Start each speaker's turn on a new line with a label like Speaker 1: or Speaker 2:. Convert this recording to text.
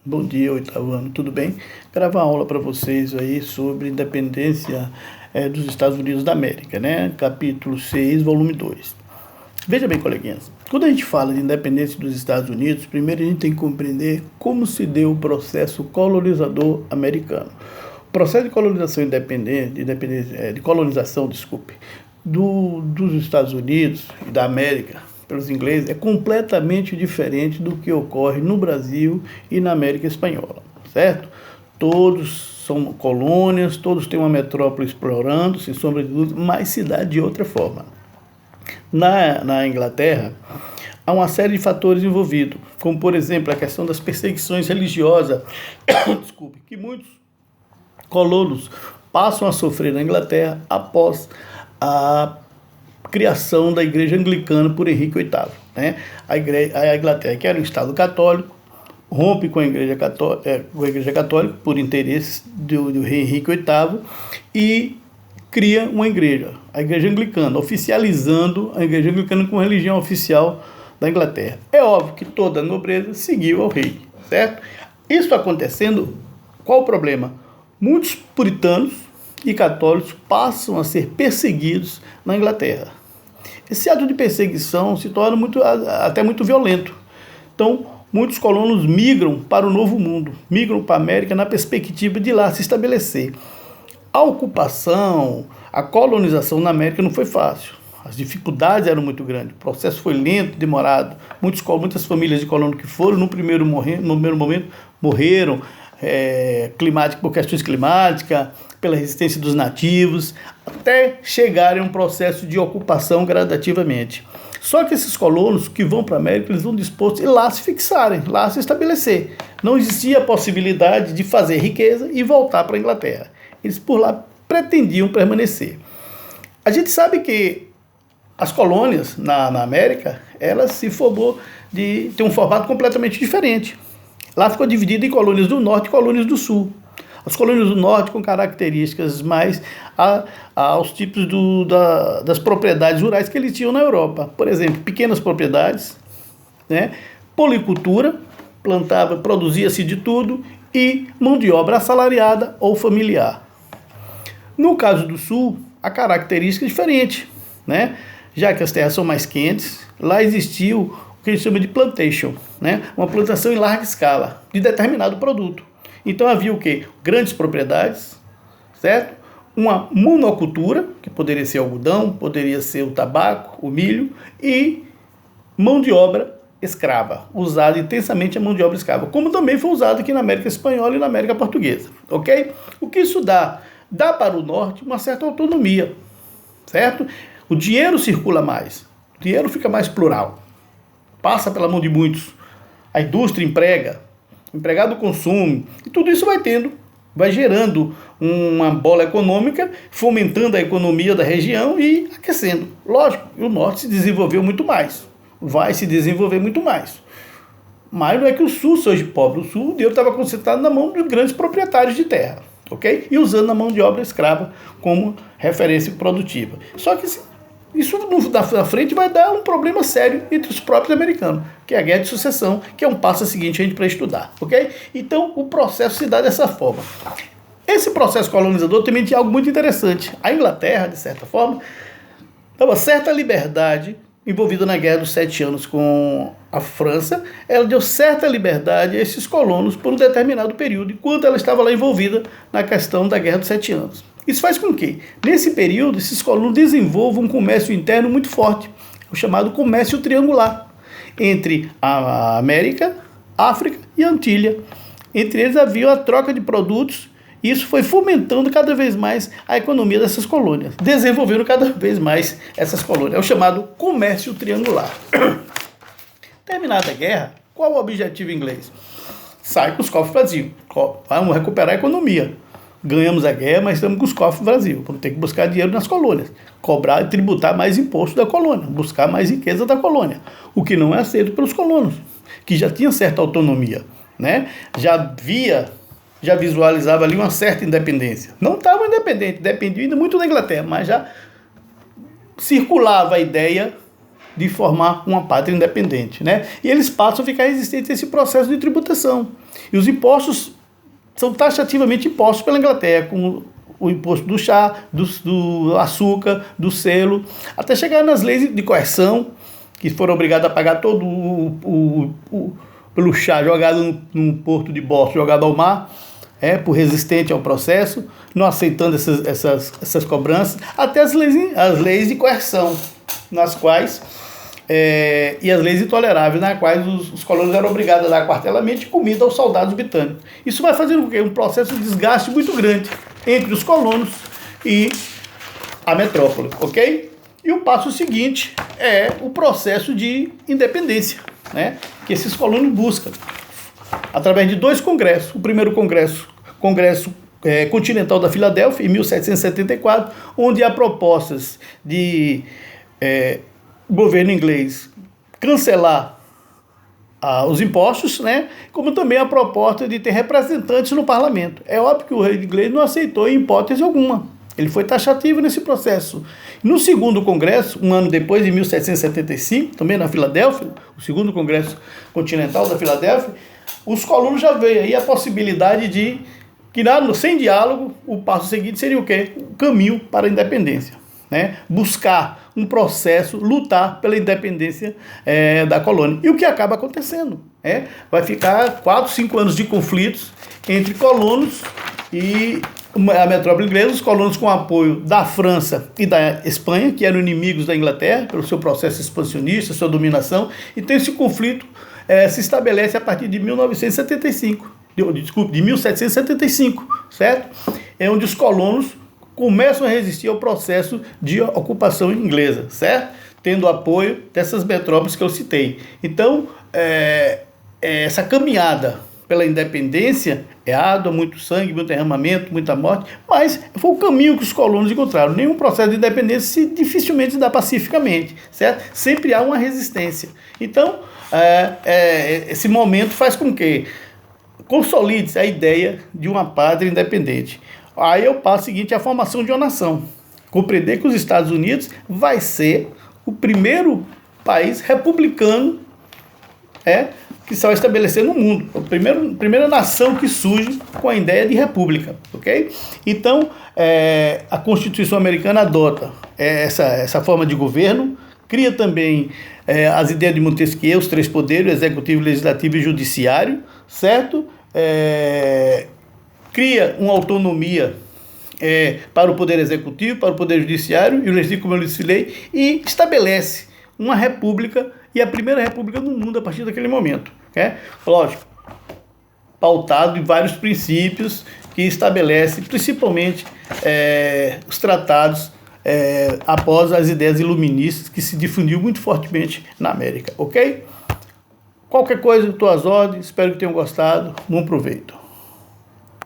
Speaker 1: Bom dia, oitavo ano, tudo bem? Gravar uma aula para vocês aí sobre independência dos Estados Unidos da América, né? Capítulo 6, volume 2. Veja bem, coleguinhas, quando a gente fala de independência dos Estados Unidos, primeiro a gente tem que compreender como se deu o processo colonizador americano. O processo de colonização de colonização, dos Estados Unidos e da América pelos ingleses é completamente diferente do que ocorre no Brasil e na América Espanhola, certo? Todos são colônias, todos têm uma metrópole explorando, sem sombra de dúvida, mas se dá de outra forma. Na Inglaterra, há uma série de fatores envolvidos, como, por exemplo, a questão das perseguições religiosas, que muitos colonos passam a sofrer na Inglaterra após a criação da Igreja Anglicana por Henrique VIII. Né? A Inglaterra, que era um Estado católico, rompe com a Igreja Católica por interesses do rei Henrique VIII e cria uma igreja, a Igreja Anglicana, oficializando a Igreja Anglicana como religião oficial da Inglaterra. É óbvio que toda a nobreza seguiu ao rei, certo? Isso acontecendo, qual o problema? Muitos puritanos e católicos passam a ser perseguidos na Inglaterra. Esse ato de perseguição se torna até muito violento. Então, muitos colonos migram para o Novo Mundo, migram para a América na perspectiva de lá se estabelecer. A ocupação, a colonização na América não foi fácil. As dificuldades eram muito grandes, o processo foi lento, demorado. Muitas famílias de colonos que foram, no primeiro momento, morreram por questões climáticas, pela resistência dos nativos, até chegarem a um processo de ocupação gradativamente. Só que esses colonos que vão para a América, eles vão dispostos a lá se fixarem, lá se estabelecer. Não existia a possibilidade de fazer riqueza e voltar para a Inglaterra. Eles por lá pretendiam permanecer. A gente sabe que as colônias na América, elas se formou de ter um formato completamente diferente. Lá ficou dividido em colônias do norte e colônias do sul. As colônias do norte com características mais aos tipos das propriedades rurais que eles tinham na Europa. Por exemplo, pequenas propriedades, né? Policultura, produzia-se de tudo, e mão de obra assalariada ou familiar. No caso do sul, a característica é diferente, né? Já que as terras são mais quentes, lá existiu o que a gente chama de plantation, né? Uma plantação em larga escala de determinado produto. Então havia o quê? Grandes propriedades, certo? Uma monocultura, que poderia ser algodão, poderia ser o tabaco, o milho, e mão de obra escrava, usada intensamente a mão de obra escrava, como também foi usada aqui na América Espanhola e na América Portuguesa, ok? O que isso dá? Dá para o norte uma certa autonomia, certo? O dinheiro circula mais, o dinheiro fica mais plural, passa pela mão de muitos, a indústria emprega, o empregado consome, e tudo isso vai gerando uma bola econômica, fomentando a economia da região e aquecendo. Lógico, o norte se desenvolveu muito mais, vai se desenvolver muito mais. Mas não é que o sul seja pobre, o sul, o dinheiro estava concentrado na mão dos grandes proprietários de terra, ok? E usando a mão de obra escrava como referência produtiva. Só que isso na frente vai dar um problema sério entre os próprios americanos, que é a guerra de sucessão, que é um passo seguinte a gente para estudar, ok? Então o processo se dá dessa forma. Esse processo colonizador também tinha algo muito interessante. A Inglaterra, de certa forma, dava certa liberdade envolvida na Guerra dos 7 Anos com a França. Ela deu certa liberdade a esses colonos por um determinado período, enquanto ela estava lá envolvida na questão da Guerra dos 7 Anos. Isso faz com que, nesse período, esses colonos desenvolvam um comércio interno muito forte, o chamado comércio triangular, entre a América, África e Antilha. Entre eles havia a troca de produtos, e isso foi fomentando cada vez mais a economia dessas colônias, desenvolvendo cada vez mais essas colônias. É o chamado comércio triangular. Terminada a guerra, qual o objetivo inglês? Sai com os cofres vazios. Vamos recuperar a economia. Ganhamos a guerra, mas estamos com os cofres vazios. Vamos ter que buscar dinheiro nas colônias. Cobrar e tributar mais imposto da colônia. Buscar mais riqueza da colônia. O que não é aceito pelos colonos, que já tinham certa autonomia, né? Já visualizava ali uma certa independência. Não estava independente, dependia ainda muito da Inglaterra, mas já circulava a ideia de formar uma pátria independente, né? E eles passam a ficar resistentes a esse processo de tributação. E os impostos são taxativamente impostos pela Inglaterra, como o imposto do chá, do açúcar, do selo, até chegar nas leis de coerção, que foram obrigados a pagar todo pelo chá jogado num porto de Boston, jogado ao mar, por resistente ao processo, não aceitando essas cobranças, até as leis de coerção, nas quais, e as leis intoleráveis, nas quais os colonos eram obrigados a dar quartelamento de comida aos soldados britânicos. Isso vai fazer um processo de desgaste muito grande entre os colonos e a metrópole, ok? E o passo seguinte é o processo de independência, né, que esses colonos buscam, através de 2 congressos. O primeiro Congresso Continental da Filadélfia, em 1774, onde há propostas de governo inglês cancelar os impostos, né, como também a proposta de ter representantes no parlamento. É óbvio que o rei inglês não aceitou em hipótese alguma. Ele foi taxativo nesse processo. No segundo congresso, um ano depois, em 1775, também na Filadélfia, o segundo Congresso Continental da Filadélfia, os colonos já veem aí a possibilidade de que, sem diálogo, o passo seguinte seria o quê? O caminho para a independência, né? Buscar um processo, lutar pela independência da colônia. E o que acaba acontecendo? Vai ficar 4, 5 anos de conflitos entre colonos e a metrópole inglesa, os colonos com apoio da França e da Espanha, que eram inimigos da Inglaterra, pelo seu processo expansionista, sua dominação. Então esse conflito se estabelece a partir de 1775, certo? É onde os colonos começam a resistir ao processo de ocupação inglesa, certo? Tendo apoio dessas metrópoles que eu citei. Então, essa caminhada pela independência é árdua, muito sangue, muito derramamento, muita morte, mas foi o caminho que os colonos encontraram. Nenhum processo de independência dificilmente se dá pacificamente, certo? Sempre há uma resistência. Então, esse momento faz com que consolide-se a ideia de uma pátria independente. Aí eu passo o seguinte, a formação de uma nação. Compreender que os Estados Unidos vai ser o primeiro país republicano que se vai estabelecer no mundo. A primeira nação que surge com a ideia de república, ok? Então, a Constituição americana adota essa forma de governo, cria também as ideias de Montesquieu, os 3 poderes, executivo, legislativo e judiciário, certo? Cria uma autonomia para o poder executivo, para o poder judiciário e o legislativo, como eu lhe falei, e estabelece uma república, e a primeira república no mundo a partir daquele momento. Lógico, pautado em vários princípios que estabelece principalmente os tratados após as ideias iluministas que se difundiu muito fortemente na América, ok? Qualquer coisa, estou às ordens, espero que tenham gostado, bom proveito.